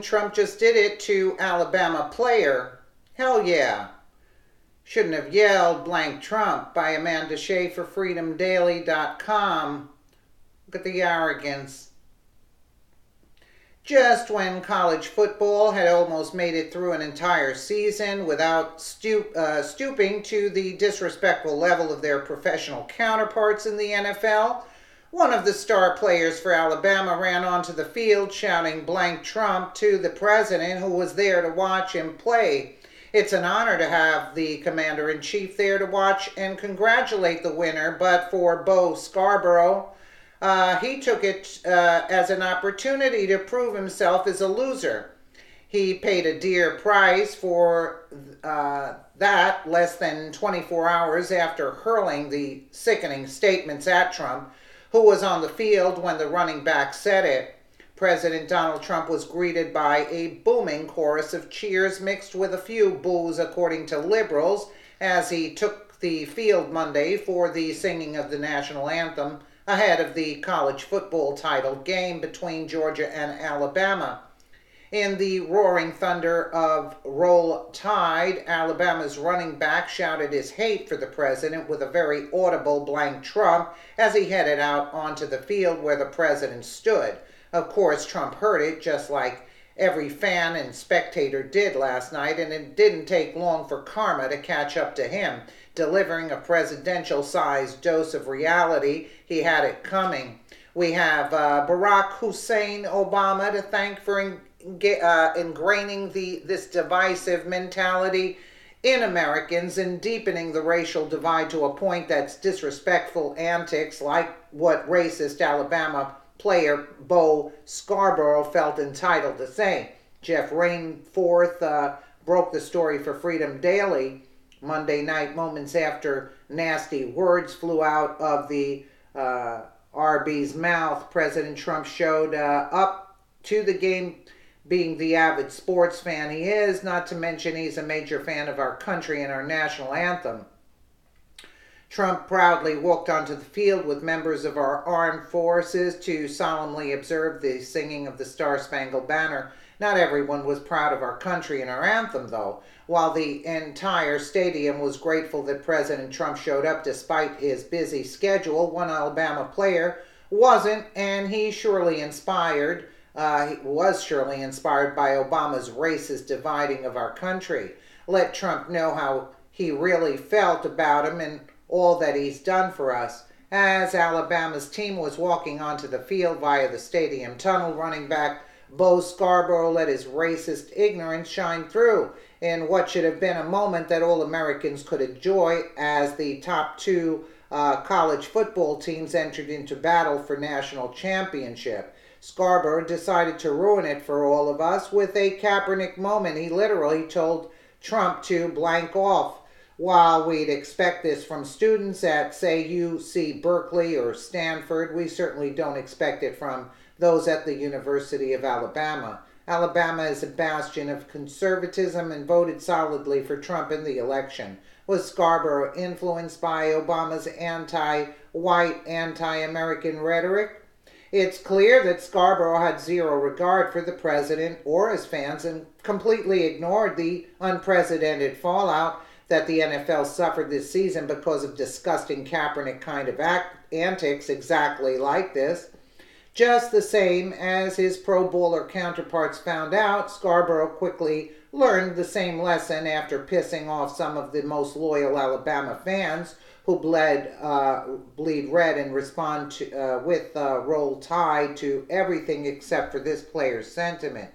Trump just did it to Alabama player. Hell yeah. Shouldn't have yelled blank Trump by Amanda Shea for freedomdaily.com. Look at the arrogance. Just when college football had almost made it through an entire season without stooping to the disrespectful level of their professional counterparts in the NFL, one of the star players for Alabama ran onto the field shouting blank Trump to the president who was there to watch him play. It's an honor to have the commander-in-chief there to watch and congratulate the winner, but for Bo Scarborough, he took it as an opportunity to prove himself as a loser. He paid a dear price for that less than 24 hours after hurling the sickening statements at Trump, who was on the field when the running back said it. President Donald Trump was greeted by a booming chorus of cheers mixed with a few boos, according to liberals, as he took the field Monday for the singing of the national anthem ahead of the college football title game between Georgia and Alabama. In the roaring thunder of Roll Tide, Alabama's running back shouted his hate for the president with a very audible blank Trump as he headed out onto the field where the president stood. Of course, Trump heard it just like every fan and spectator did last night, and it didn't take long for karma to catch up to him. Delivering a presidential-sized dose of reality, he had it coming. We have Barack Hussein Obama to thank for ingraining this divisive mentality in Americans and deepening the racial divide to a point that's disrespectful antics like what racist Alabama player Bo Scarborough felt entitled to say. Jeff Rainforth broke the story for Freedom Daily Monday night, moments after nasty words flew out of the RB's mouth. President Trump showed up to the game being the avid sports fan he is, not to mention he's a major fan of our country and our national anthem. Trump proudly walked onto the field with members of our armed forces to solemnly observe the singing of the Star-Spangled Banner. Not everyone was proud of our country and our anthem, though. While the entire stadium was grateful that President Trump showed up despite his busy schedule, one Alabama player wasn't, and he was surely inspired by Obama's racist dividing of our country. Let Trump know how he really felt about him and all that he's done for us. As Alabama's team was walking onto the field via the stadium tunnel, running back Bo Scarborough let his racist ignorance shine through in what should have been a moment that all Americans could enjoy as the top two college football teams entered into battle for national championship. Scarborough decided to ruin it for all of us with a Kaepernick moment. He literally told Trump to blank off. While we'd expect this from students at, say, UC Berkeley or Stanford, we certainly don't expect it from those at the University of Alabama. Alabama is a bastion of conservatism and voted solidly for Trump in the election. Was Scarborough influenced by Obama's anti-white, anti-American rhetoric? It's clear that Scarborough had zero regard for the president or his fans and completely ignored the unprecedented fallout that the NFL suffered this season because of disgusting Kaepernick kind of antics exactly like this. Just the same as his Pro Bowler counterparts found out, Scarborough quickly learned the same lesson after pissing off some of the most loyal Alabama fans who bleed red and respond with Roll Tide to everything except for this player's sentiment.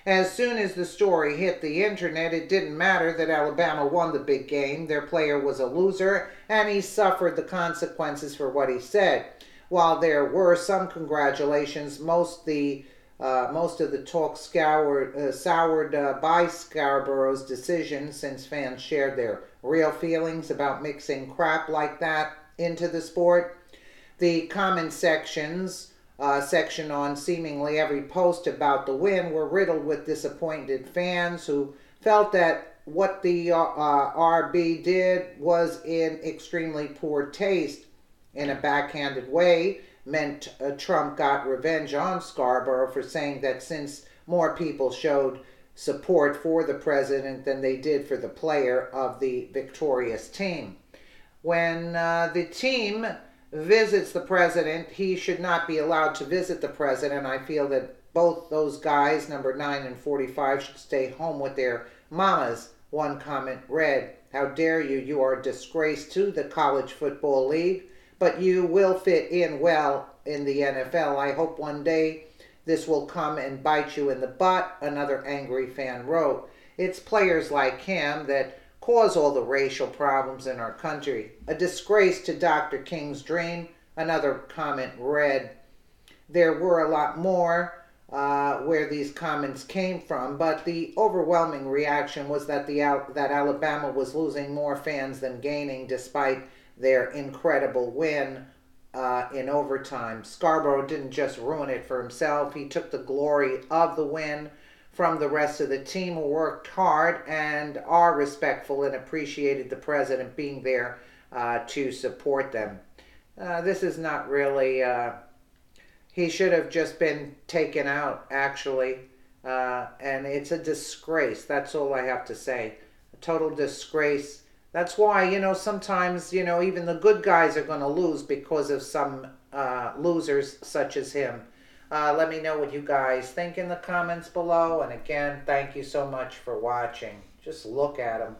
As soon as the story hit the internet, it didn't matter that Alabama won the big game. Their player was a loser, and he suffered the consequences for what he said. While there were some congratulations, most of the talk soured by Scarborough's decision, since fans shared their real feelings about mixing crap like that into the sport. The comment section on seemingly every post about the win were riddled with disappointed fans who felt that what the RB did was in extremely poor taste. In a backhanded way, meant Trump got revenge on Scarborough for saying that since more people showed support for the president than they did for the player of the victorious team. When the team visits the president, he should not be allowed to visit the president. I feel that both those guys, number 9 and 45, should stay home with their mamas. One comment read, "How dare you? You are a disgrace to the College Football League, but you will fit in well in the NFL. I hope one day this will come and bite you in the butt," another angry fan wrote. It's players like him that cause all the racial problems in our country. A disgrace to Dr. King's dream, another comment read. There were a lot more where these comments came from, but the overwhelming reaction was that that Alabama was losing more fans than gaining, despite their incredible win in overtime. Scarborough didn't just ruin it for himself; he took the glory of the win from the rest of the team, who worked hard and are respectful and appreciated the president being there to support them. This is not really. He should have just been taken out, actually. And it's a disgrace. That's all I have to say. A total disgrace. That's why, sometimes, even the good guys are going to lose because of some losers such as him. Let me know what you guys think in the comments below. And again, thank you so much for watching. Just look at him.